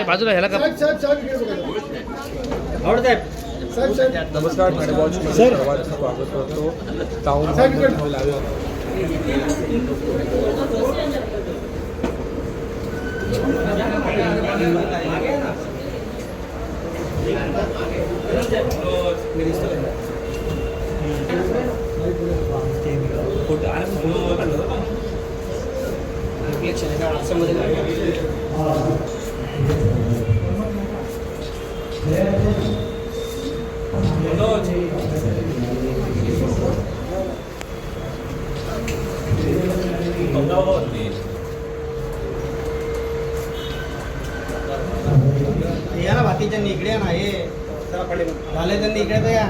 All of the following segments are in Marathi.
बाजूला ह्याला का नमस्कार सर्वांचं स्वागत करतो टाउन या ना बाकीच्या इकडे ना हे झाले त्यांनी इकडे तर या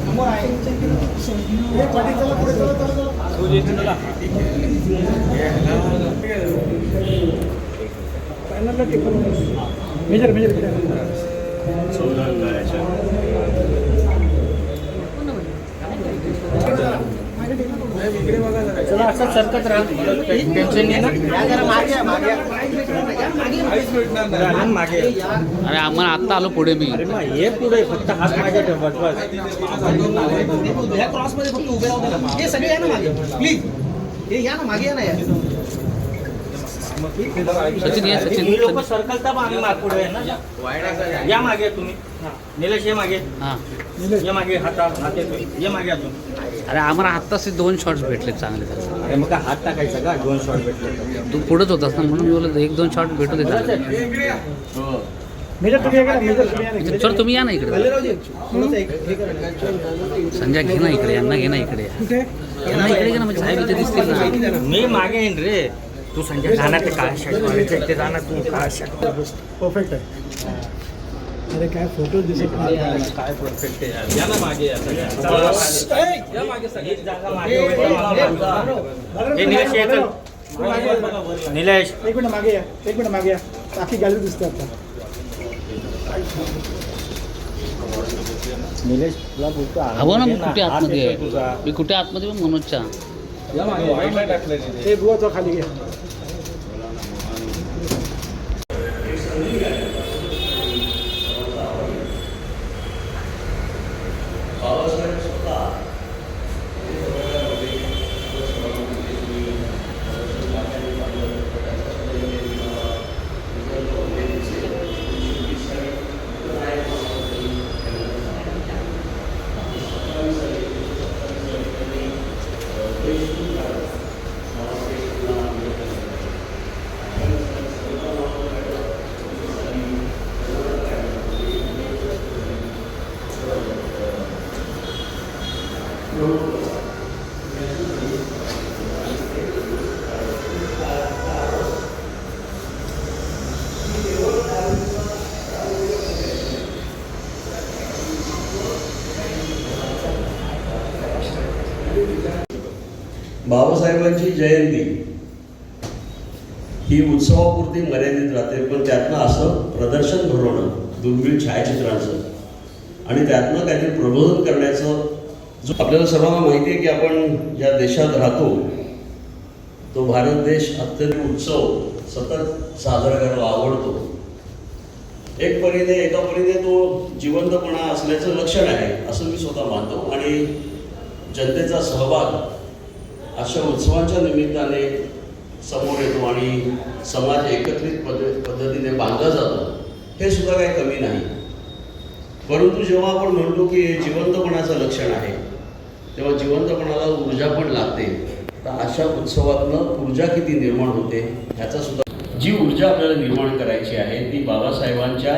समोर आहे मेजर मेजर चला असं सरकत राहा टेन्शन नाही ना मागे अरे आम्हाला आत्ता आलो पुढे मी हे पुढे फक्त हात मागे ठेव बस क्रॉस मध्ये फक्त उभे राहू हे सगळे या ना मागे प्लीज हे या ना मागे या ना यार सचिन ये सचिन लोक सर्कलता आम्ही पुढे आहे ना या मागे तुम्ही निलेश ये मागे हां ये मागे हात ये मागे अजून अरे आम्हाला आत्ताच 2 शॉट्स भेटले चांगले झाले. अरे मग हात टाकायचा का 2 शॉट भेटले तू पुढेच होतास ना म्हणून मी बोललो 1-2 शॉट भेटू दे सर तुम्ही या ना इकडे संजय घे ना इकडे यांना घे ना इकडे यांना इकडे घे ना म्हणजे साहेब इथे दिसतील ना मी मागे येईन रे तू संजय जाणार ते काय शर्ट इथे जाणार तू काय शर्ट परफेक्ट आहे. अरे काय फोटो दिसत नाही काय परफेक्ट आहे या ना मागे या मागे सगळी जागा मागे हे निलेश ये चल निलेश एक मिनिट मागे या एक मिनिट मागे या बाकी गॅलरी दिसते आता निलेश तुला बोलतो हवं ना मी कुठे आतमध्ये आहे मी कुठे आतमध्ये पण मनोजच्या या मागे हे बुवा तो खाली घ्या बाबासाहेबांची जयंती ही उत्सवापुरती मर्यादित राहते, पण त्यातनं असं प्रदर्शन भरवणं दुर्मिळ छायाचित्रांचं आणि त्यातनं काहीतरी प्रबोधन करण्याचं जो आपल्याला सर्वांना माहिती आहे की आपण ज्या देशात राहतो तो भारत देश अत्यंत उत्सव सतत साजरा करायला आवडतो. एका परीने तो जिवंतपणा असल्याचं लक्षण आहे असं मी स्वतः मानतो आणि जनतेचा सहभाग अशा उत्सवांच्या निमित्ताने समोर येतो आणि समाज एकत्रित पद्धतीने बांधला जातो हे सुद्धा काही कमी नाही. परंतु जेव्हा आपण म्हणतो की जिवंतपणाचं लक्षण आहे तेव्हा जिवंतपणाला ऊर्जा पण लागते. तर अशा उत्सवातनं ऊर्जा किती निर्माण होते ह्याचा सुद्धा जी ऊर्जा आपल्याला निर्माण करायची आहे ती बाबासाहेबांच्या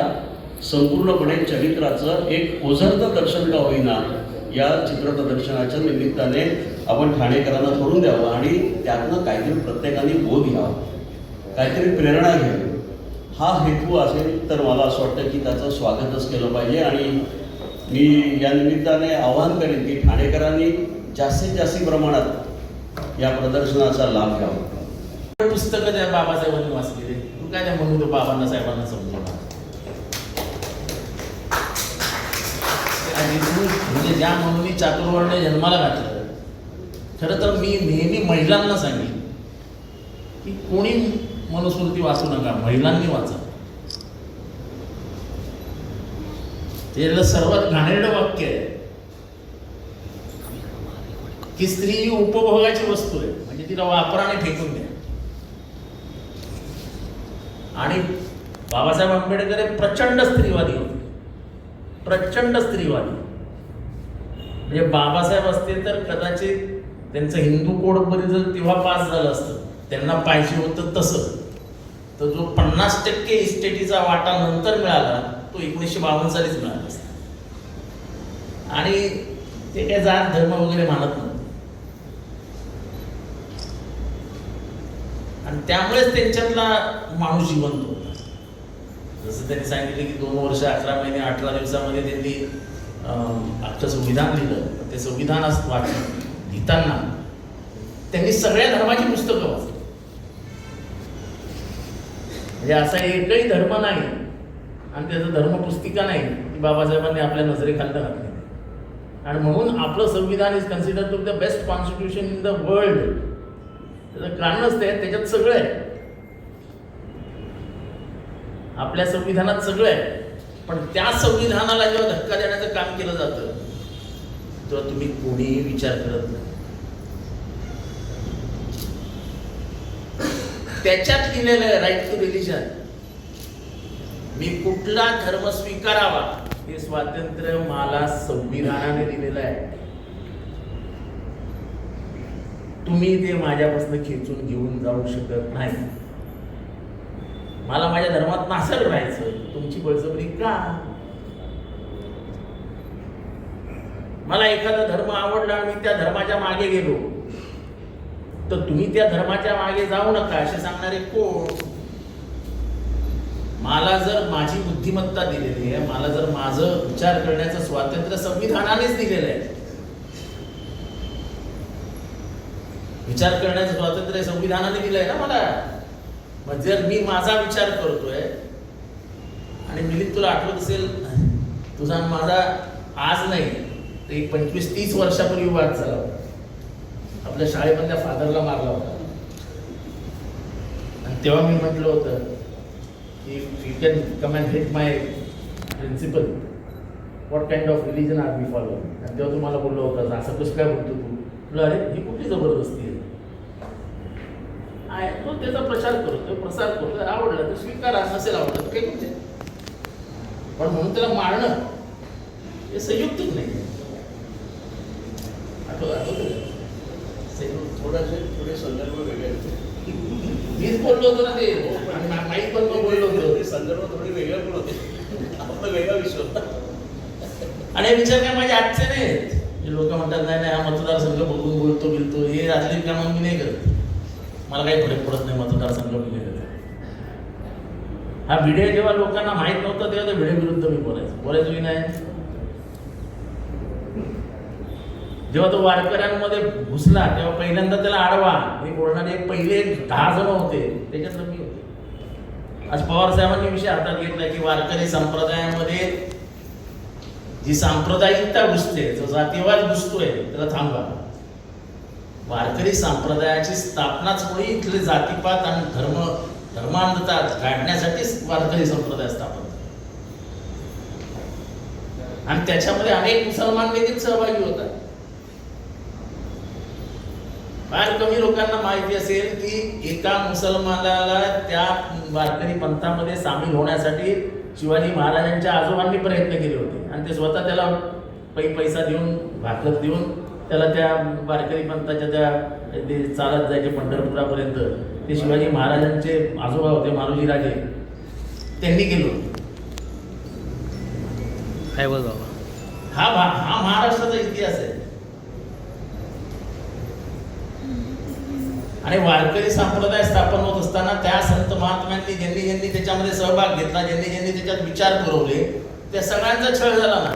संपूर्णपणे चरित्राचं एक ओझरतं दर्शन का होईना या चित्रप्रदर्शनाच्या निमित्ताने आपण ठाणेकरांना करून द्यावं आणि त्यातनं काहीतरी प्रत्येकाने बोध घ्यावा, काहीतरी प्रेरणा घ्यावी. हा हेतू असेल तर मला असं वाटतं की त्याचं स्वागतच केलं पाहिजे. आणि मी या निमित्ताने आवाहन करेन की ठाणेकरांनी जास्तीत जास्त प्रमाणात या प्रदर्शनाचा लाभ घ्यावा. पुस्तकं त्या बाबासाहेबांनी वाचलेले, तू काय त्या म्हणून बाबांना साहेबांना समजवणार. म्हणजे ज्या म्हणून चातुर्वर्ण जन्माला घातलं, खरं तर मी नेहमी महिलांना सांगेन की कोणी मनुस्मृती वाचू नका, महिलांनी वाचा. त्याला सर्वात घाणेरडं वाक्य आहे की स्त्री ही उपभोगाची वस्तू आहे, म्हणजे तिला वापराने फेकून द्या. आणि बाबासाहेब आंबेडकर हे प्रचंड स्त्रीवादी होते, प्रचंड स्त्रीवादी. म्हणजे बाबासाहेब असते तर कदाचित त्यांचं हिंदू कोड जर तेव्हा पास झालं असतं, त्यांना पाहिजे होतं तसं, तर जो 50% इस्टेटीचा वाटा नंतर मिळाला तो 1952 सालीच मिळाला असता. आणि ते काय जात धर्म वगैरे मानत नव्हते, आणि त्यामुळेच त्यांच्यातला माणूस जिवंत होता. जसं त्यांनी सांगितलं की 2 वर्ष 11 महिने 18 दिवसामध्ये त्यांनी अख्खं संविधान लिहिलं. ते संविधान लिहिताना त्यांनी सगळ्या धर्माची पुस्तकं वाचली. म्हणजे असा एकही धर्म नाही आणि त्याचं धर्मपुस्तिका नाही की बाबासाहेबांनी आपल्या नजरेखालनं घातली. आणि म्हणून आपलं संविधान is considered to the best constitution in the world. त्याचं कारणच ते, त्याच्यात सगळं आहे. आपल्या संविधानात सगळं आहे, पण त्या संविधानाला जेव्हा धक्का देण्याचं काम केलं जातं तेव्हा तुम्ही कोणीही विचार करत नाही. त्याच्यात लिहिलेलं आहे राईट टू रिलिजन. मी कुठला धर्म स्वीकारावा हे स्वातंत्र्य मला संविधानाने दिलेलं आहे. तुम्ही ते माझ्यापासून खेचून घेऊन जाऊ शकत नाही. मला माझ्या धर्मात नासर राहायचं, तुमची बळजबरी का? मला एखादा धर्म आवडला आणि मी त्या धर्माच्या मागे गेलो तर तुम्ही त्या धर्माच्या मागे जाऊ नका असे सांगणारे कोण? मला जर माझी बुद्धिमत्ता दिलेली आहे, मला जर माझं विचार करण्याचं स्वातंत्र्य संविधानानेच दिलेलं आहे, विचार करण्याचं स्वातंत्र्य संविधानाने दिलं आहे ना मला. मग जर मी माझा विचार करतोय, आणि मिलिंद तुला आठवत असेल तुझा माझा आज नाही तर 25-30 वर्षापूर्वी वाद झाला होता. आपल्या शाळेमधल्या फादरला मारला होता, आणि तेव्हा मी म्हटलं होतं की you can come and hit my principle, what kind of religion are we follow. आणि तेव्हा तुम्हाला बोललो होता असं कसं काय बोलतो तू, तुला अरे ही कुठली जबरदस्ती आहे. तो त्याचा प्रचार करतोय, प्रसार करतोय, आवडला तर स्वीकारा, नसेल आवडलं काही म्हणजे, पण म्हणून त्याला मारणं हे संयुक्तच नाही. थोडे संदर्भ वेगळे मीच बोललो होतो ना ते, आणि माईक पण बोललो होतो, संदर्भ थोडे वेगळे पण होते, आपला वेगळा विषय. आणि हे विचार काय माझे आजचे नाहीत. लोक म्हणतात नाही नाही हा मतदारसंघ बघून बोलतो बिलतो, हे रात्री कामं मी नाही करत. मला काही फरक पडत नाही मतदारसंघ बिले. हा भिडे जेव्हा लोकांना माहीत नव्हतं तेव्हा त्या भिडे विरुद्ध मी बोलायचो की नाही. जेव्हा तो वारकऱ्यांमध्ये घुसला तेव्हा पहिल्यांदा त्याला अडवा हे बोलणारे पहिले 10 जण होते, त्याच्यात मी होते. आज पवार साहेबांनी विषय हातात घेतला की वारकरी संप्रदायामध्ये जी सांप्रदायिकता घुसते, जो जातीवाद घुसतोय त्याला थांबवा. वारकरी संप्रदायाची स्थापनाच मुळे इथले जातीपात आणि धर्मांधता काढण्यासाठीच वारकरी संप्रदाय स्थापन, आणि त्याच्यामध्ये अनेक मुसलमान देखील सहभागी होतात. फार कमी लोकांना माहिती असेल की एका मुसलमानाला त्या वारकरी पंथामध्ये सामील होण्यासाठी शिवाजी महाराजांच्या आजोबांनी प्रयत्न केले होते, आणि ते स्वतः त्याला पैसा देऊन भाकर देऊन त्याला त्या वारकरी पंथाच्या त्या ते चालत जायचे पंढरपुरापर्यंत. ते शिवाजी महाराजांचे आजोबा होते मारुजी राजे, त्यांनी केलं. काय बोल बाबा, हा महाराष्ट्राचा इतिहास आहे. आणि वारकरी संप्रदाय स्थापन होत असताना त्या संत महात्म्यांनी ज्यांनी त्याच्यामध्ये सहभाग घेतला, ज्यांनी त्याच्यात विचार पुरवले, त्या सगळ्यांचा छळ झाला ना.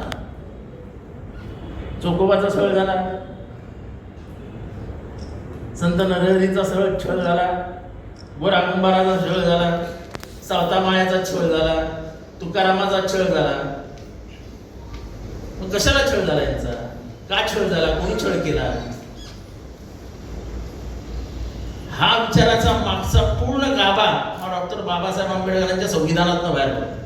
चोखोबाचा छळ झाला, संत नरहरीचा सरळ छळ झाला, वर आगंबराचा छळ झाला, सावता मायाचा छळ झाला, तुकारामाचा छळ झाला. मग कशाला छळ झाला यांचा? का छळ झाला? कोणी छळ केला? हा विचाराचा मागचा पूर्ण गाभा हा डॉक्टर बाबासाहेब आंबेडकरांच्या संविधानातनं बाहेर पडतो.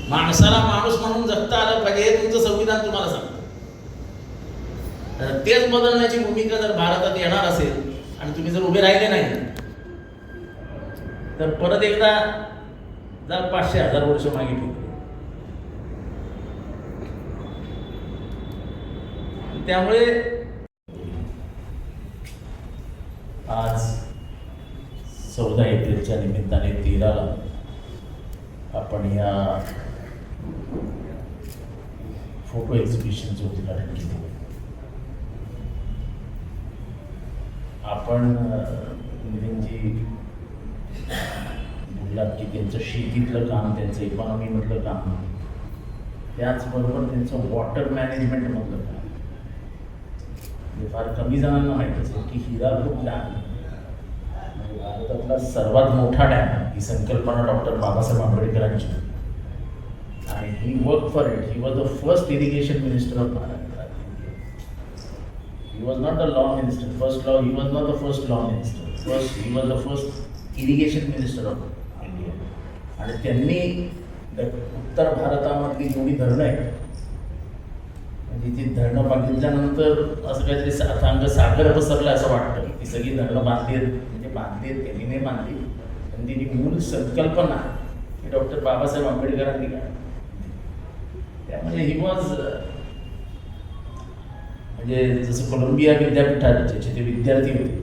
माणसाला माणूस म्हणून जगता आलं पाहिजे हे तुमचं संविधान तुम्हाला सांगतं. तेच बदलण्याची भूमिका जर भारतात येणार असेल आणि तुम्ही जर उभे राहिले नाही तर परत एकदा जर 500,000 वर्ष मागे ठेवले. त्यामुळे आज 14 एप्रिलच्या निमित्ताने 13ला आपण या फोटो एक्झिबिशनचं उद्घाटन केले. आपण मिलिंदजी बोललात की त्यांचं शेतीतलं काम, त्यांचं इकॉनॉमीमधलं काम, त्याचबरोबर त्यांचं वॉटर मॅनेजमेंटमधलं काम. म्हणजे फार कमी जणांना माहीत असेल की हिरापूर डॅम म्हणजे भारतातला सर्वात मोठा डॅम, ही संकल्पना डॉक्टर बाबासाहेब आंबेडकरांची. आणि he work for it. He was the first irrigation minister of Maharashtra. He was not the law minister. He was not the first law minister. He was the first irrigation minister of India. आणि त्यांनी उत्तर भारतामधली जेवढी धरणं आहेत, म्हणजे ती धरणं बघितल्यानंतर असं काहीतरी सारखं सागर पसरलं असं वाटतं. ती सगळी धरणं बांधली आहेत, म्हणजे बांधली आहेत, त्यांनी नाही बांधली, पण तिची मूळ संकल्पना ही डॉक्टर बाबासाहेब आंबेडकरांनी काढली. त्यामुळे ही वॉज म्हणजे जसं कोलंबिया विद्यापीठात ज्याचे ते विद्यार्थी होते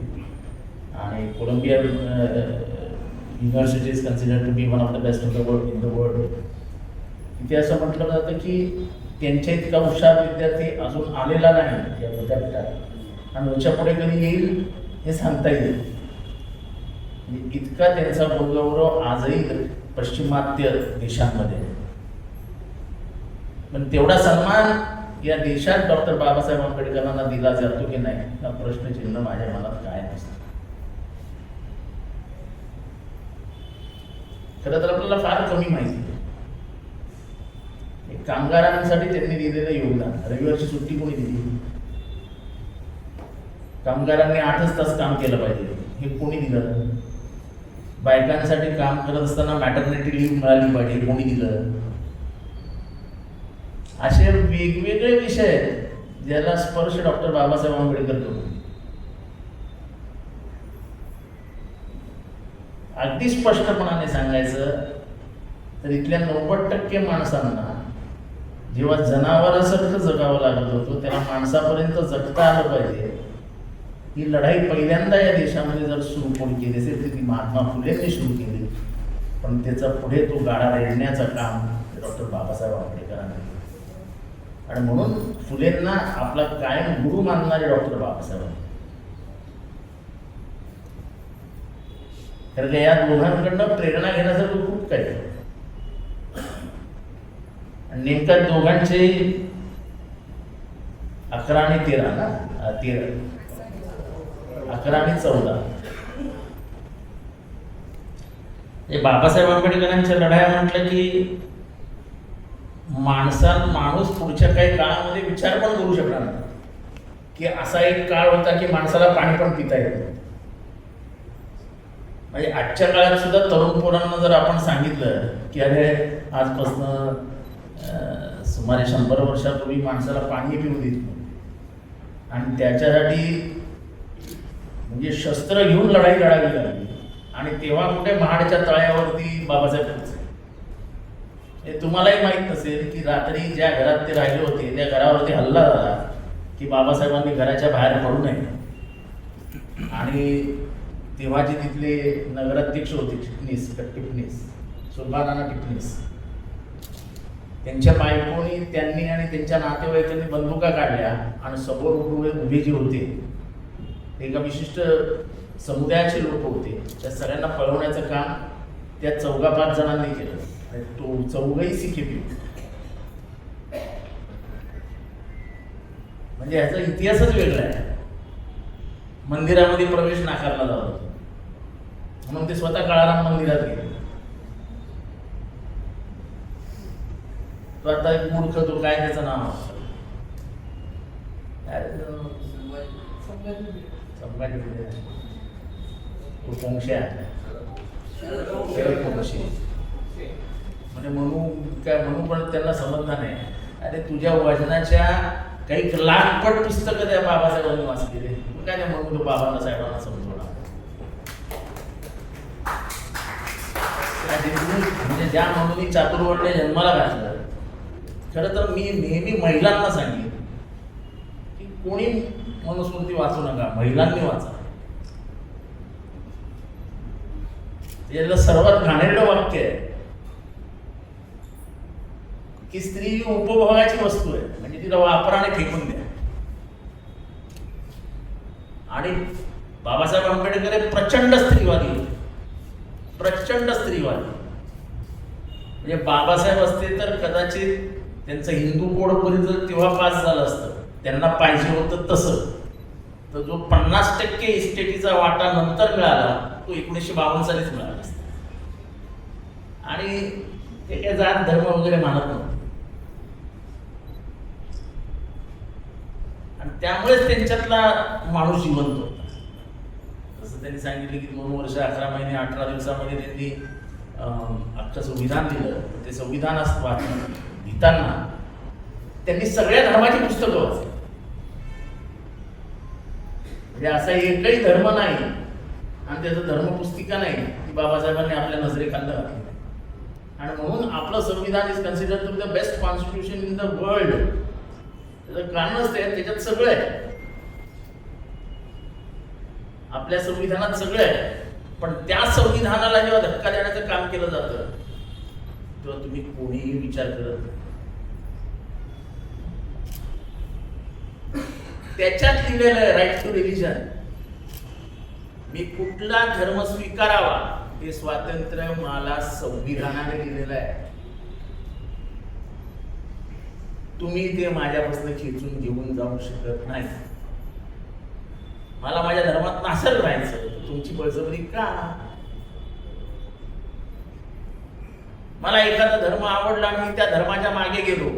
आणि Columbia University is considered to be one of the best of the world in the world. तिथे असं म्हटलं जातं की त्यांच्या इतका हुशार विद्यार्थी अजून आलेला नाही या विद्यापीठात आणि याच्या पुढे कधी येईल हे सांगता येईल. म्हणजे इतका त्यांचा गुणगौरव आजही पश्चिमात्य देशांमध्ये. पण तेवढा सन्मान या देशात डॉक्टर बाबासाहेब आंबेडकरांना दिला जातो की नाही हा प्रश्नचिन्ह माझ्या मनात काय नसतं. खरं तर आपल्याला फार कमी माहिती आहे कामगारांसाठी त्यांनी दिलेलं योगदान. रविवारची सुट्टी कोणी दिली? कामगारांनी 8च तास काम केलं पाहिजे हे कोणी दिलं? बायकांसाठी काम करत असताना मॅटर्निटी लिव्ह मिळाली पाहिजे कोणी दिलं? असे वेगवेगळे विषय आहेत ज्याला स्पर्श डॉक्टर बाबासाहेब आंबेडकर करतो. अगदी स्पष्टपणाने सांगायचं तर इथल्या 90% माणसांना जेव्हा जनावरासारखं जगावं लागत होतं त्याला माणसापर्यंत जगता आलं पाहिजे ही लढाई पहिल्यांदा या देशामध्ये जर सुरू कोणी केली असेल तर ती महात्मा फुलेंनी सुरू केली. पण त्याचा पुढे तो गाडा रेडण्याचं काम डॉक्टर बाबासाहेब आंबेडकरांनी. आणि म्हणून फुलेंना आपला कायम गुरु मानणारे डॉक्टर बाबासाहेब. कारण या दोघांकडनं प्रेरणा घेण्यासारखं खूप काही. आणि नेमका दोघांचे 11 आणि 13 ना 11 आणि 14 हे बाबासाहेब आंबेडकरांच्या लढाया म्हटलं की माणूस पुढच्या काही काळामध्ये विचार पण करू शकणार नाही की असा एक काळ होता की माणसाला पाणी पण पिता येत. म्हणजे आजच्या काळात सुद्धा तरुण पोरांना जर आपण सांगितलं की अरे आजपासून सुमारे 100 वर्षापूर्वी माणसाला पाणी पिऊ देत आणि त्याच्यासाठी म्हणजे शस्त्र घेऊन लढाई लढावी लागली आणि तेव्हा कुठे महाडच्या तळ्यावरती बाबासाहेब पोहोचले. हे तुम्हालाही माहीत नसेल की रात्री ज्या घरात ते राहिले होते त्या घरावरती हल्ला झाला की बाबासाहेबांनी घराच्या बाहेर पडू नये. आणि तेव्हाचे तिथले नगराध्यक्ष होते टिपणीस सुलभानाना टिपणीस, त्यांच्या बायकोनी त्यांनी आणि त्यांच्या नातेवाईकांनी बंदुका काढल्या आणि समोर उभे जे होते एका विशिष्ट समुदायाचे लोक होते त्या सगळ्यांना पळवण्याचं काम त्या 4-5 जणांनी केलं. आणि तो 4ही सिखे पिऊ. म्हणजे ह्याचा इतिहासच वेगळा आहे. मंदिरामध्ये प्रवेश नाकारला जात होता, म्हणून ते स्वतः काळाराम मंदिरात गेले. तो आता एक मूर्ख, तो काय त्याचं नाव म्हणजे म्हणून पण त्यांना समजलं नाही. अरे तुझ्या वजनाच्या काही लाखपट पुस्तकं त्या बाबासाहेबांनी वाचलेले, काय नाही म्हणून तो बाबांना साहेबांना समजवणार. म्हणजे ज्या म्हणून चातुर्वर्ण्य जन्माला घातलं. खरं तर मी नेहमी महिलांना सांगेन की कोणी मनुस्मृती वाचू नका, महिलांनी वाचा. याला सर्वात घाणेरडं वाक्य आहे की स्त्री ही उपभोगाची वस्तू आहे, म्हणजे तिला वापरा आणि फेकून द्या. आणि बाबासाहेब आंबेडकर हे प्रचंड स्त्रीवादी होते, प्रचंड स्त्रीवादी. म्हणजे बाबासाहेब असते तर कदाचित त्यांचं हिंदू कोड पर्यंत तेव्हा पास झालं असतं, त्यांना पाहिजे होतं तसं. तर जो 50% इस्टेटीचा वाटा नंतर मिळाला तो 1952 सालीच मिळाला असता. आणि ते काय जात धर्म वगैरे मानत नव्हते, आणि त्यामुळेच त्यांच्यातला माणूस जिवंत होता. जसं त्यांनी सांगितलं की 2 वर्ष 11 महिने 18 दिवसामध्ये त्यांनी अख्खं संविधान दिलं. ते संविधान लिहिताना त्यांनी सगळ्या धर्माची पुस्तकं वाचली. म्हणजे असा एकही धर्म नाही आणि त्याचं धर्मपुस्तिका नाही की बाबासाहेबांनी आपल्या नजरेखाली घातली. आणि म्हणून आपलं संविधान is considered to the best constitution in the world. त्याचं कारणच ते, त्याच्यात सगळं आहे. आपल्या संविधानात सगळं आहे. पण त्या संविधानाला जेव्हा धक्का देण्याचं काम केलं जातं तेव्हा तुम्ही कोणीही विचार करत नाही. त्याच्यात लिहिलेलं आहे राईट टू रिलिजन. मी कुठला धर्म स्वीकारावा हे स्वातंत्र्य मला संविधानाने दिलेलं आहे. तुम्ही ते माझ्यापासून खेचून घेऊन जाऊ शकत नाही. मला माझ्या धर्मात नासर राहायचं, तुमची बळजबरी का? मला एखादा धर्म आवडला आणि मी त्या धर्माच्या मागे गेलो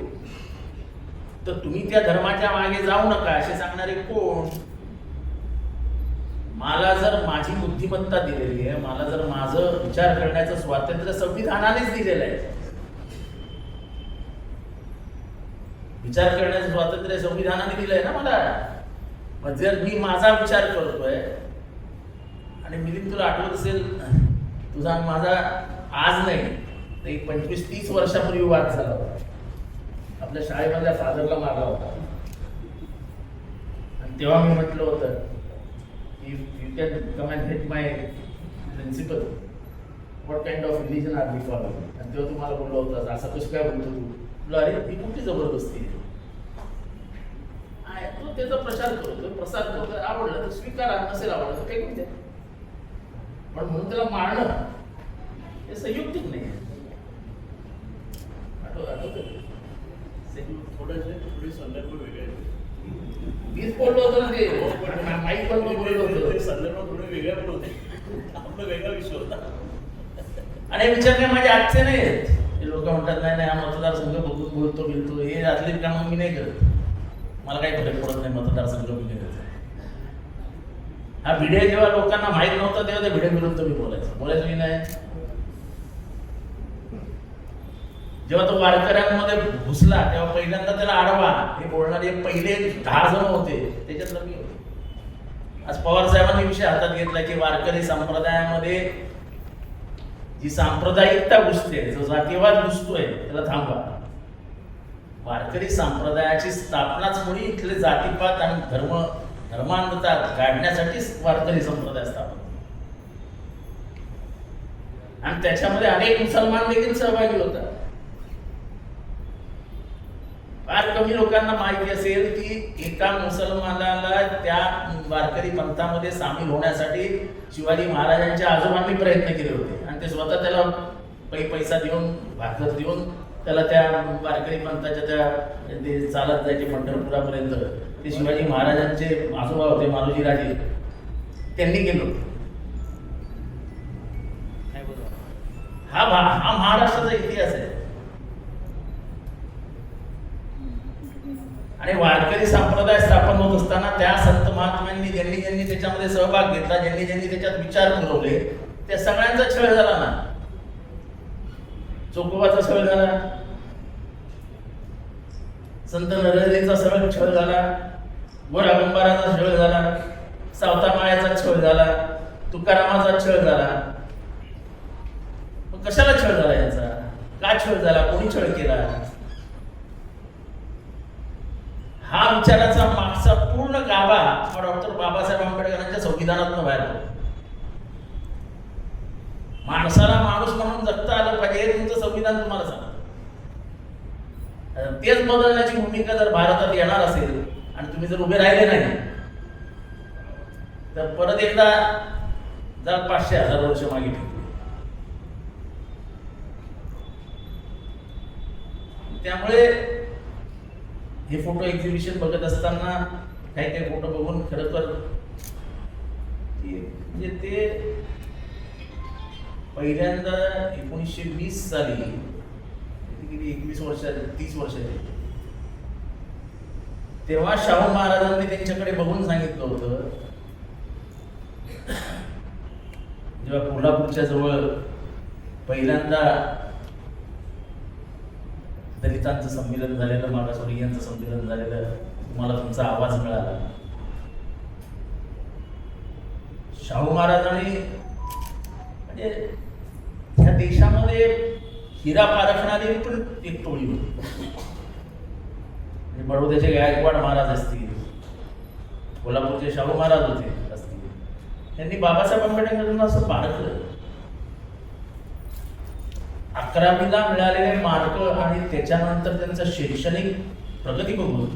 तर तुम्ही त्या धर्माच्या मागे जाऊ नका असे सांगणारे कोण? मला जर माझी बुद्धिमत्ता दिलेली आहे, मला जर माझं विचार करण्याचं स्वातंत्र्य संविधानानेच दिलेलं आहे. विचार करण्याचं स्वातंत्र्य संविधानाने दिलंय ना मला. मग जर मी माझा विचार करतोय, आणि मिलिंद तुला आठवत असेल तुझा माझा आज नाही तर 25-30 वर्षापूर्वी वाद झाला होता. आपल्या शाळेमधल्या फादरला मारला होता आणि तेव्हा मी म्हटलं होतं की you can come and hit my principle, what kind of religion are we following. आणि तेव्हा तुम्हाला बोललो होतं असं कसं काय बोलतो तू? अरे ती कुठली जबरदस्ती आहे. तो त्याचा प्रचार करतोय, प्रसार करतोय, आवडला तर स्वीकारा, नसेल आवडलं तर फेकून द्या. पण म्हणून त्याला मारणं हे संयुक्तिक नाही. मीच बोललो होतो ना ते, माईक पण बोललो होतो, संदर्भ थोडे वेगळे पण होते, आपला वेगळा विषय होता. आणि विचार काय माझे आजचे नाही आहेत. लोक म्हणतात नाही नाही हा मतदारसंघ बघून बोलतो बिलतो, हे आतले कामं मी नाही करत. मला काही फरक पडत नाही मतदारसंघ बिघडायचा. हा भिडे जेव्हा लोकांना माहीत नव्हतं तेव्हा त्या भिडे विरुद्ध मी बोलायचो की नाही. जेव्हा तो वारकऱ्यांमध्ये घुसला तेव्हा पहिल्यांदा त्याला अडवा हे बोलणारे पहिले 10 जण होते, त्याच्यातलं मी होते. आज पवार साहेबांनी विषय हातात घेतला की वारकरी संप्रदायामध्ये जी सांप्रदायिकता घुसते, जो जातीवाद घुसतोय त्याला थांबवा. वारकरी संप्रदायाची स्थापनाच मुळी इथले जातीपात आणि धर्मांधता काढण्यासाठीच वारकरी संप्रदाय स्थापन, आणि त्याच्यामध्ये अनेक मुसलमान देखील सहभागी होतात. फार कमी लोकांना माहिती असेल की एका मुसलमानाला त्या वारकरी पंथामध्ये सामील होण्यासाठी शिवाजी महाराजांच्या आजोबांनी प्रयत्न केले होते, आणि ते स्वतः त्याला पैसा देऊन भाकर देऊन त्याला त्या वारकरी पंथाच्या त्या चालत जायचे पंढरपुरापर्यंत. ते शिवाजी महाराजांचे आजोबा होते मालोजी राजे, त्यांनी केलं होतं. हा महाराष्ट्राचा इतिहास आहे. आणि वारकरी संप्रदाय स्थापन होत असताना त्या संत महात्म्यांनी ज्यांनी ज्यांनी त्याच्यामध्ये सहभाग घेतला, ज्यांनी ज्यांनी त्याच्यात विचार पुरवले, त्या सगळ्यांचा छळ झाला ना. चोकोबाचा छळ झाला, संत नरहरीचा सगळं छळ झाला, गोरागंबाराचा छळ झाला, सावता माळ्याचा छळ झाला, तुकारामाचा छळ झाला. मग कशाला छळ झाला याचा? का छळ झाला? कोणी छळ केला? हा विचाराचा मागचा पूर्ण गाभा डॉक्टर बाबासाहेब आंबेडकरांच्या संविधानातून बाहेर पडतो. माणसाला माणूस म्हणून जगता आलं पाहिजे हे तुमचं संविधान तुम्हाला सांगतं. तेच बदलण्याची भूमिका जर भारतात येणार असेल आणि तुम्ही जर उभे राहिले नाही तर परत एकदा जर 500,000 वर्ष मागे ठेवू. त्यामुळे हे फोटो एक्झिबिशन बघत असताना काही काही फोटो बघून खरं तर म्हणजे ते पहिल्यांदा 1920 साली किती 21 वर्ष 30 वर्ष तेव्हा शाहू महाराजांनी त्यांच्याकडे बघून सांगितलं होतं, जेव्हा कोल्हापूरच्या जवळ पहिल्यांदा दलितांचं संमेलन झालेलं, मागासवर्गीयांचं संमेलन झालेलं, तुम्हाला तुमचा आवाज मिळाला. शाहू महाराजांनी म्हणजे ह्या देशामध्ये हिरा पारखणारी पण एक टोळी होती. म्हणजे बडोद्याचे गायकवाड महाराज असतील, कोल्हापूरचे शाहू महाराज होते असतील, त्यांनी बाबासाहेब आंबेडकरांना असं पारखलं. 11वीला मिळालेले मार्क आणि त्याच्यानंतर त्यांचं शैक्षणिक प्रगती बघून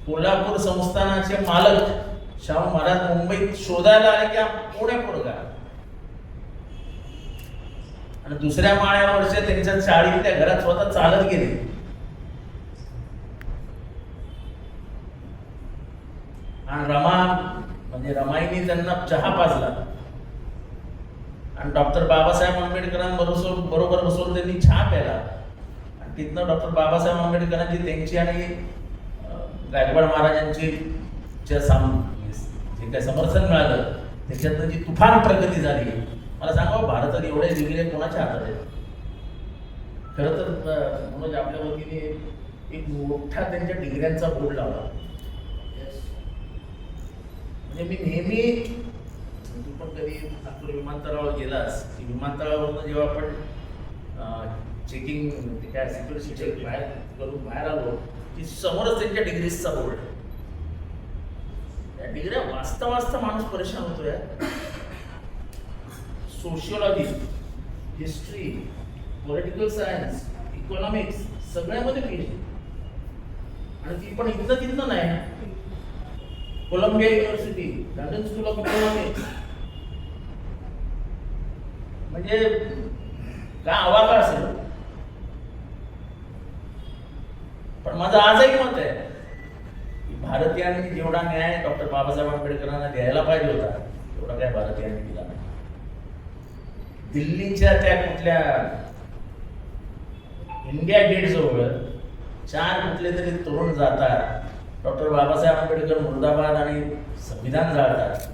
कोल्हापूर संस्थानाचे मालक शाहू महाराज मुंबईत शोधायला आले की कोण्या पोरगा, आणि दुसऱ्या माळ्यावरच्या त्यांच्या चाळीत त्या घरात स्वतः चालत गेले. आणि म्हणजे रमाईने त्यांना चहा पाजला आणि डॉक्टर बाबासाहेब आंबेडकरांबरोबर बसून त्यांनी चहा प्याला. आणि तिथनं डॉक्टर बाबासाहेब आंबेडकरांची त्यांची आणि गायकवाड महाराजांची जे काही समर्थन मिळालं त्याच्यातनं जी तुफान प्रगती झाली. मला सांगा भारतात एवढे डिग्री कोणाच्या हातात आहेत? खरं तर मनोज आपल्या वतीने एक मोठा त्यांच्या डिग्र्यांचा बोर्ड लावला. म्हणजे मी नेहमी, तू पण कधी नागपूर विमानतळावर गेलास की विमानतळावरनं जेव्हा आपण चेकिंग काय सिक्युरिटी चेक बाहेर आलो की समोरच त्यांच्या डिग्रीजचा बोर्ड. त्या डिग्र्या वाचता वाचता माणूस परेशान होतोय. Sociology, history, political science, economics सगळ्यामध्ये PhD. आणि ती पण इथं तिथं नाही, Columbia University, London School of Economics. म्हणजे काय आवाका असेल. पण माझं आजही मत आहे की भारतीयांनी जेवढा न्याय डॉक्टर बाबासाहेब आंबेडकरांना द्यायला पाहिजे होता तेवढा काय भारतीयांनी दिला नाही. दिल्लीच्या त्या कुठल्या इंडिया गेट जवळ 4 कुठले तरी तरुण जातात, डॉक्टर बाबासाहेब आंबेडकर मुर्दाबाद आणि संविधान जाळतात.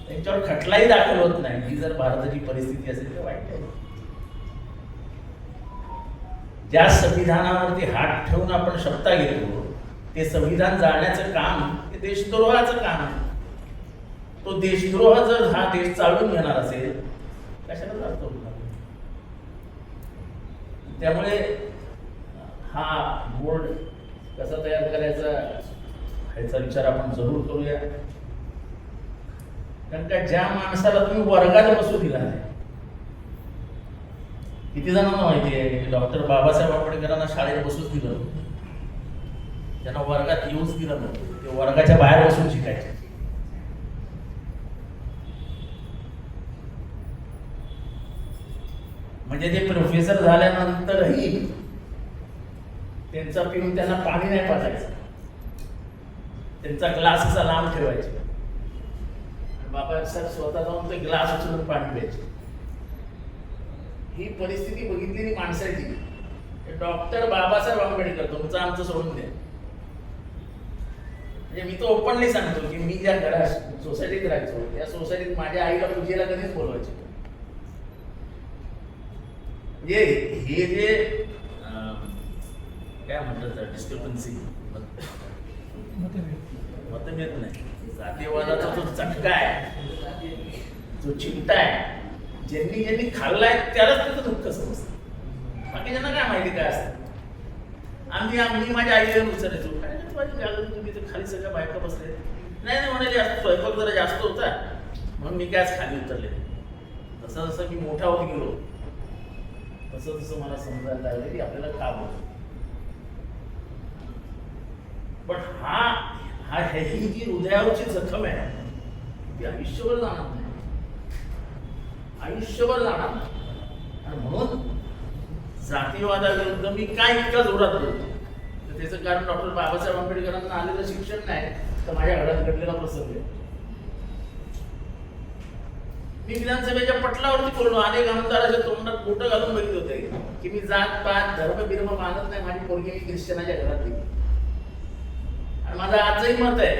त्यांच्यावर खटलाही दाखल होत नाही. ही जर भारताची परिस्थिती असेल तर वाईट आहे. ज्या संविधानावरती हात ठेवून आपण शपथा घेतो ते संविधान जाळण्याचं काम हे देशद्रोहाचं काम आहे. तो देशद्रोह जर हा देश चालवून घेणार असेल कशाला जातो? त्यामुळे हा बोर्ड कसा तयार करायचा ह्याचा विचार आपण जरूर करूया. कारण का ज्या माणसाला तुम्ही वर्गात बसू दिला नाही, किती जणांना माहिती आहे की डॉक्टर बाबासाहेब आंबेडकरांना शाळेत बसूच दिलं नव्हतं, त्यांना वर्गात येऊच दिलं नव्हतं, ते वर्गाच्या बाहेर बसून शिकायचे. म्हणजे ते प्रोफेसर झाल्यानंतरही त्यांचा पिऊन त्यांना पाणी नाही पाजायचं, त्यांचा क्लास असा लांब ठेवायचा. बाबासाहेब स्वतः जाऊन ते ग्लास उचलून पाणी प्यायचे. ही परिस्थिती बघितलेली माणसाची. डॉक्टर बाबासाहेब आंबेडकर तुमचं आमचं सोडून द्या. म्हणजे मी तो ओपनली सांगतो की मी ज्या घरात सोसायटीत राहायचो त्या सोसायटीत माझ्या आईला पूजेला कधीच बोलवायचे. म्हणजे हे जे काय म्हणतात डिस्क्रिपन्सी मतभेद नाही, जातीयवादाचा जो चटका आहे, जो चिमटा आहे, ज्यांनी ज्यांनी खाल्लाय त्यालाच त्याचं दुःख समजतं. बाकीच्यांना काय माहिती काय असतं. आम्ही माझ्या आईला विचारायचो काय तुम्ही तर खाली सगळ्या बायका बसले. नाही म्हणाले स्वयंपाक जरा जास्त होता म्हणून मी कायच खाली उतरले. जसं जसं मी मोठा होत गेलो तसं तसं मला समजायला लागलं की आपल्याला काम होतं. पण ही जी हृदयावरची जखम आहे ती आयुष्यभर जाणार नाही, आयुष्यभर जाणार नाही. आणि म्हणून जातीयवादाविरुद्ध मी काय इतका जोरात बोलतो त्याचं कारण डॉक्टर बाबासाहेब आंबेडकरांना आलेलं शिक्षण नाही तर माझ्या घरात घडलेला प्रसंग आहे. मी विधानसभेच्या पटलावरती बोललो. अनेक आमदाराच्या तोंडात बोटं घालून बघितले होते की मी जात पात धर्म बिर्म मानत नाही, माझी पोरगी मी ख्रिश्चनाच्या घरात दिली. आणि माझं आजही मत आहे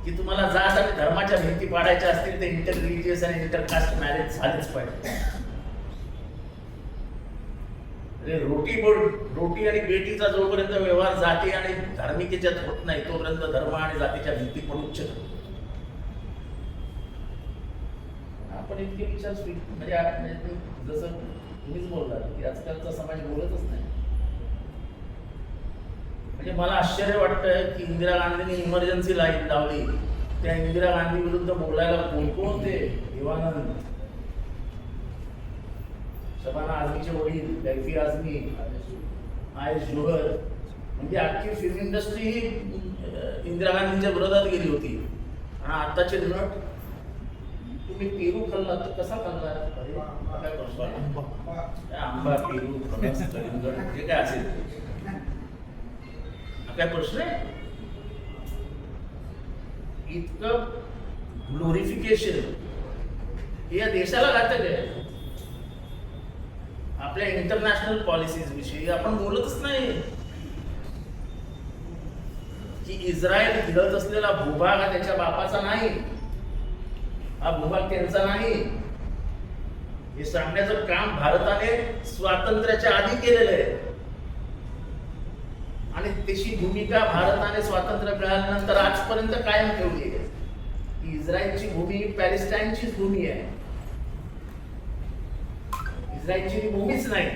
की तुम्हाला जात आणि धर्माच्या भिंती पाडायच्या असतील तर इंटर रिलिजियस आणि इंटरकास्ट मॅरेज झालेच पाहिजे. रोटी आणि बेटीचा जोपर्यंत व्यवहार जाती आणि धार्मिकेच्यात होत नाही तोपर्यंत धर्म आणि जातीच्या भिंती पडूच शकत. आपण इतके विचार म्हणजे जसं तुम्हीच बोलला की आजकालचा समाज बोलतच नाही. म्हणजे मला आश्चर्य वाटतंय की इंदिरा गांधींनी इमर्जन्सी लाईन लावली. त्या इंदिरा गांधी विरुद्ध बोलायला कोण होते? देवानंद, शबाना आझमीचे वडील कैफी आझमी, आयश जोहर. म्हणजे अख्खी फिल्म इंडस्ट्री ही इंदिरा गांधींच्या विरोधात गेली होती. आणि आताचे नट तुम्ही पेरू खाल्ला तर कसा खाल्ला? आंबा, पेरू, फणस, कलिंगड जे काय असेल काय प्रश्न आहे? इतकं ग्लोरिफिकेशन हे या देशाला घातक आहे. आपल्या इंटरनॅशनल पॉलिसीज विषयी आपण बोलतच नाही की इस्रायल गिळत असलेला भूभाग हा त्याच्या बापाचा नाही, हा भूभाग त्यांचा नाही. हे सांगण्याचं काम भारताने स्वातंत्र्याच्या आधी केलेलं आहे. आणि तशी भूमिका भारताने स्वातंत्र्य मिळाल्यानंतर आजपर्यंत कायम ठेवली आहे. इस्रायलची भूमी पॅलेस्टाईनचीच भूमी आहे, इस्रायलची भूमीच नाही.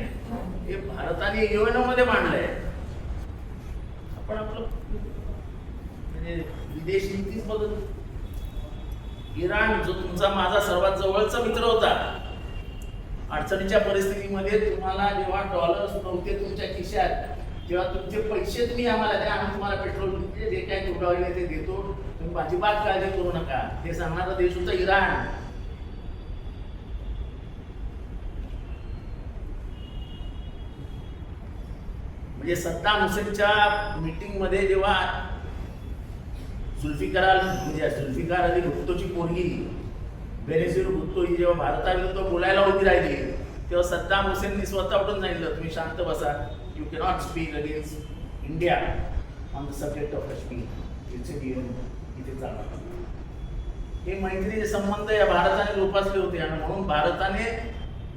हे भारताने UN मध्ये मांडलंय. आपण आपलं म्हणजे विदेश नीतीच बदल. इराण जो तुमचा माझा सर्वात जवळचा मित्र होता, अडचणीच्या परिस्थितीमध्ये तुम्हाला जेव्हा डॉलर्स नव्हते तुमच्या खिशात तेव्हा तुमचे पैसे तुम्ही आम्हाला द्या, आम्ही तुम्हाला पेट्रोल जे काही तुटवले ते देतो, तुम्ही अजिबात काळजी करू नका, हे सांगणारा देश होता इराण. म्हणजे सद्दाम हुसेनच्या मीटिंग मध्ये जेव्हा जुल्फिकार अली भुट्टोची पोरगी बेनझीर भुट्टो ही जेव्हा भारताविरुद्ध बोलायला उभी राहिली तेव्हा सद्दाम हुसेननी स्वतः उठून सांगितलं तुम्ही शांत बसा, you cannot speak against India on the subject of Kashmir, इथे जाणार. हे मैत्रीचे संबंध या भारताने जोपासले होते. आणि म्हणून भारताने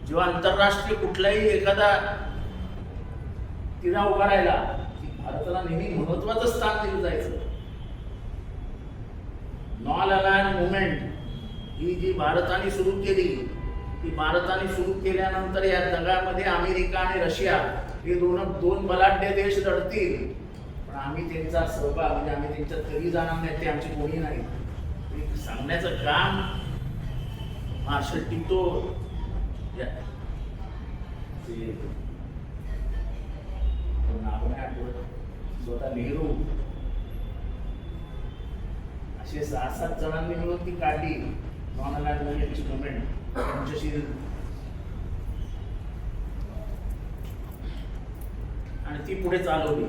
जेव्हा आंतरराष्ट्रीय कुठलाही एखादा तिढा उभा राहिला की भारताला नेहमी महत्वाचं स्थान दिलं जायचं. नॉन अलायन मुवमेंट ही जी भारताने सुरू केली, ती भारताने सुरू केल्यानंतर या जगामध्ये अमेरिका आणि रशिया हे दोन बलाढ्य देश लढतील, पण आम्ही त्यांचा सहभाग म्हणजे आम्ही त्यांच्यात कधी जाणार नाही, ते आमची कोणी नाही. सांगण्याचं काम मार्शल टिटो, स्वतः नेहरू असे 6-7 जणांनी मिळून ती काढली नॉन अलायन मुवमेंट त्यांच्याशी. आणि ती पुढे चालवली.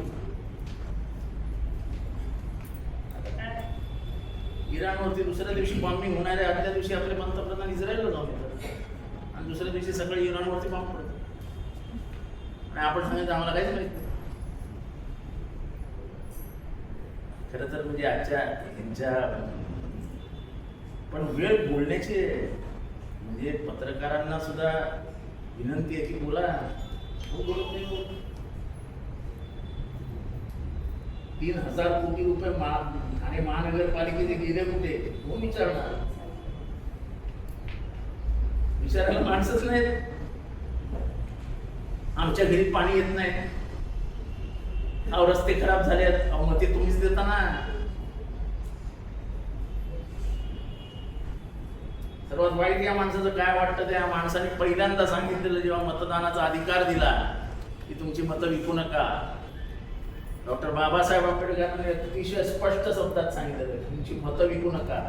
इराणवरती दुसऱ्या दिवशी बॉम्बिंग होणार आहे, आदल्या दिवशी आपले पंतप्रधान इस्रायलला जाऊन येतात आणि दुसऱ्या दिवशी सकाळी इराणवरती बॉम्ब पडतो आणि आपण सांगितलं आम्हाला काहीच माहित नाही. खरं तर म्हणजे आजच्या ह्यांच्या पण वेळ बोलण्याची म्हणजे पत्रकारांना सुद्धा विनंती आहे की बोला, बोलत नाही. 3,000 कोटी रुपये ठाणे महानगरपालिकेचे गेले कुठे कोण विचारणार? विचारायला माणसंच नाहीत. आमच्या घरी पाणी येत नाही, अहो रस्ते खराब झाले आहेत, अहो मग ते तुम्हीच देता ना. सर्वात वाईट या माणसाचं काय वाटतं, त्या माणसाने पहिल्यांदा सांगितलेलं जेव्हा मतदानाचा अधिकार दिला की तुमची मतं विकू नका. डॉक्टर बाबासाहेब आंबेडकरांनी अतिशय स्पष्ट शब्दात सांगितलं तुमची मतं विकू नका,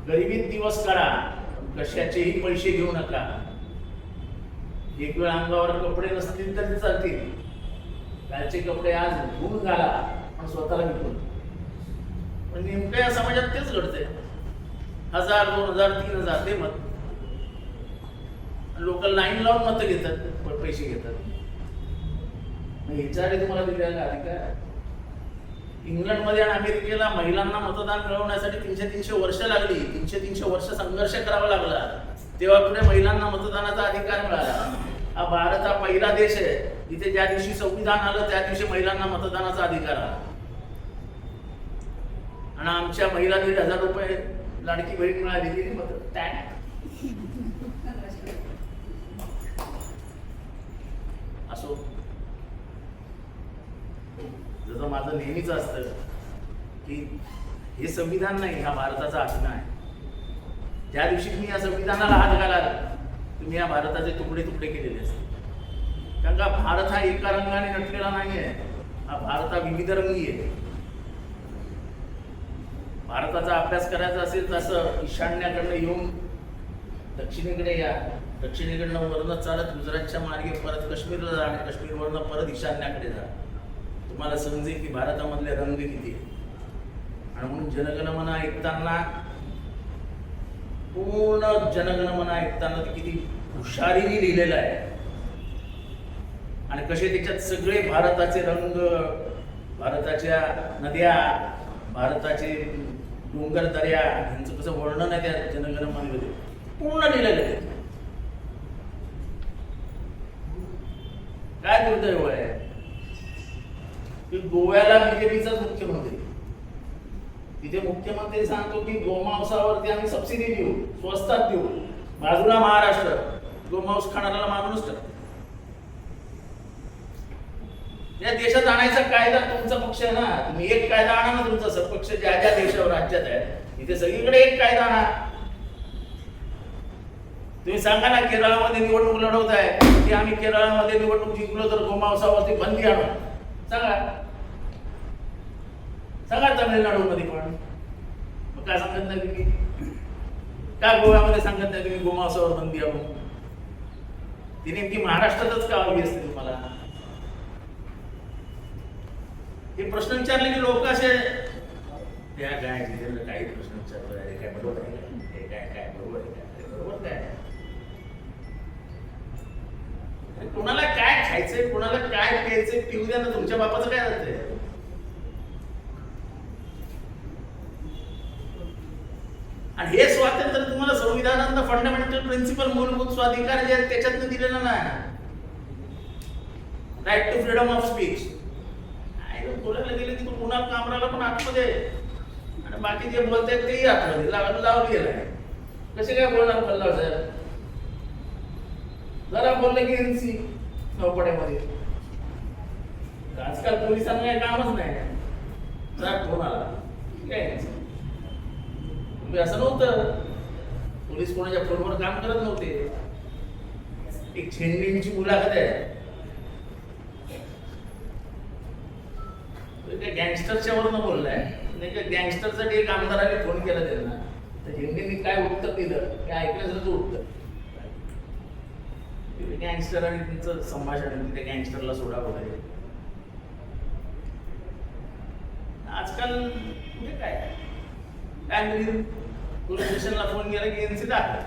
गरिबीत दिवस काढा, कशाचेही पैसे घेऊ नका. एक वेळ अंगावर कपडे नसतील तरी चालतील, कालचे कपडे आज धुवून घाला पण स्वतःला विकून. पण नेमकं या समाजात तेच घडतंय. 1,000, 2,000, 3,000 ते मत लोक लाईन लावून मतं घेतात, पैसे घेतात. याच्याकडे तुम्हाला दिलेला अधिकार. इंग्लंडमध्ये आणि अमेरिकेला महिलांना मतदान मिळवण्यासाठी 300 वर्ष लागली. 300 वर्ष संघर्ष करावा लागला, तेव्हा पुढे महिलांना मतदानाचा अधिकार मिळाला. हा भारत हा पहिला देश आहे जिथे ज्या दिवशी संविधान आलं त्या दिवशी महिलांना मतदानाचा अधिकार आला. आणि आमच्या महिला 1,500 रुपये लाडकी बहीण मिळाली गेली मत. असो, जसं माझं नेहमीच असतं की हे संविधान नाही, हा भारताचा आत्मा आहे. ज्या दिवशी तुम्ही या संविधानाला हात घालाल तुम्ही या भारताचे तुकडे तुकडे केलेले असतात. कारण का भारत हा एका रंगाने नटलेला नाही आहे, हा भारत हा विविध रंगी आहे. भारताचा अभ्यास करायचा असेल तसं ईशान्याकडनं येऊन दक्षिणेकडे या, दक्षिणेकडनं वरनं चालत गुजरातच्या मार्गे परत काश्मीरला जा आणि काश्मीरवरनं परत ईशान्याकडे जा. तुम्हाला समजेल की भारतामधले रंग किती आहे. आणि म्हणून जनगणमन ऐकताना पूर्ण जनगणमन ऐकताना ते किती हुशारीने लिहिलेलं आहे आणि कसे त्याच्यात सगळे भारताचे रंग, भारताच्या नद्या, भारताचे डोंगर दर्या यांचं कसं वर्णन आहे त्या जनगणमनमध्ये पूर्ण लिहिलेलं आहे. काय दुर्दैव आहे की गोव्याला बीजेपीचाच मुख्यमंत्री, तिथे मुख्यमंत्री सांगतो की गोमांसावरती आम्ही सबसिडी देऊ, स्वस्तात देऊ. बाजूला महाराष्ट्र गोमांस खाणाऱ्याला मारूनच टाकतो. या देशात आणायचा कायदा तुमचा पक्ष आहे ना, तुम्ही एक कायदा आणा ना तुमचा सपक्ष ज्या ज्या देशावर राज्यात आहे तिथे सगळीकडे एक कायदा आणा. तुम्ही सांगा ना केरळामध्ये निवडणूक लढवत आहे की आम्ही केरळामध्ये निवडणूक जिंकलो तर गोमांसावरती बंदी आणू. सांगा तामिळनाडूमध्ये पण. मग काय सांगत नाही तुम्ही? का गोव्यामध्ये सांगत नाही तुम्ही गोमांसावर बंदी आणू? ती नेमकी महाराष्ट्रातच का हवी असते तुम्हाला? हे प्रश्न विचारले की लोक असे त्या काय काही प्रश्न विचारतो, अरे काय बरोबर आहे, काय बरोबर आहे, बरोबर काय? कोणाला काय खायचंय, कोणाला काय प्यायचंय पिऊ द्या ना, तुमच्या बापाचं काय जातंय? आणि हे स्वातंत्र्य तुम्हाला संविधानातलं फंडामेंटल प्रिन्सिपल, मूलभूत स्वाधिकार जे आहेत त्याच्यातनं दिलेलं नाही. Right to freedom of speech. बोलायला गेले की तू पुन्हा कामराला पण आतमध्ये आणि बाकी जे बोलतायत तेही आतमध्ये लावून गेलाय. कसे काय बोलणार फल्ला साहेब? जरा बोलले की एनसी नौपड्यामध्ये. आजकाल पोलिसांना काही कामच नाही. फोन आला काय असं नव्हतं. पोलीस कोणाच्या फोनवर काम करत नव्हते. एक छेडणीची मुलाखत आहे, त्या गँगस्टरच्या वरनं बोललाय. गँगस्टरसाठी एक आमदाराने फोन केला त्यांना, तर झेंडेंनी काय उत्तर दिलं हे ऐकण्याचं उत्तर. गँगस्टर आणि त्यांचं संभाषण, त्या गँगस्टरला सोडा वगैरे. आजकाल म्हणजे काय आणि पोलीस स्टेशनला फोन केला की एनसी दाखल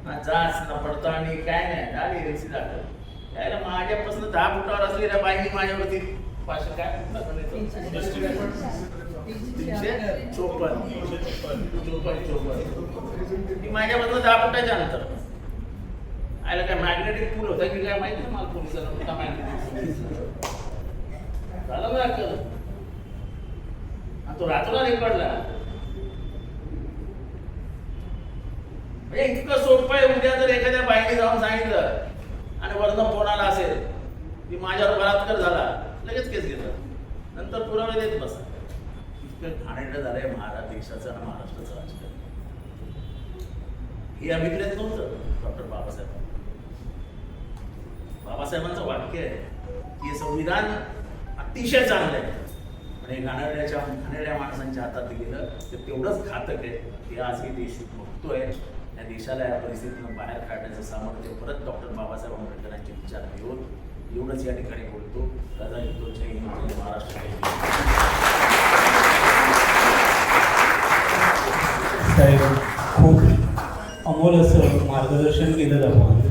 ना जाच ना पडताळणी काय नाही झाली एनसी दाखल यायला माझ्यापासून 10 फुटावर असलेल्या बाईंनी माझ्यावरती 500 काय 354 ती माझ्यापासून 10 फुटाच्या अंतर आयला काय मॅग्नेटिक पूल होता की काय माहिती मला पोलिसांना मोठा मॅग्नेटिक झालं ना आणि तो रात्रोरात रेकॉर्डला म्हणजे इतकं सोपं आहे. उद्या जर एखाद्या बाईने जाऊन सांगितलं आणि वरनं फोन आला असेल की माझ्यावर बलात्कार झाला लगेच केस घेतात नंतर पुरावे देत बसा. इतकं घाणेरडं झालंय महाराष्ट्र देशाचं आणि महाराष्ट्राचं राजकारण. हे अभिप्रेत नव्हतं डॉक्टर बाबासाहेबांचं वाक्य आहे की हे संविधान अतिशय चांगलं आहे पण हे घाणेरड्या माणसांच्या हातात गेलं तर तेवढंच घातक आहे. हे आज हे देश बघतोय. या देशाला या परिस्थितीतून बाहेर काढण्याचं सामर्थ्य परत डॉक्टर बाबासाहेब आंबेडकरांचे विचार घेऊन एवढंच या ठिकाणी बोलतो. दादा येतो जय हिंद जय महाराष्ट्र. साहेब खूप अमोल असं मार्गदर्शन केलं जातं.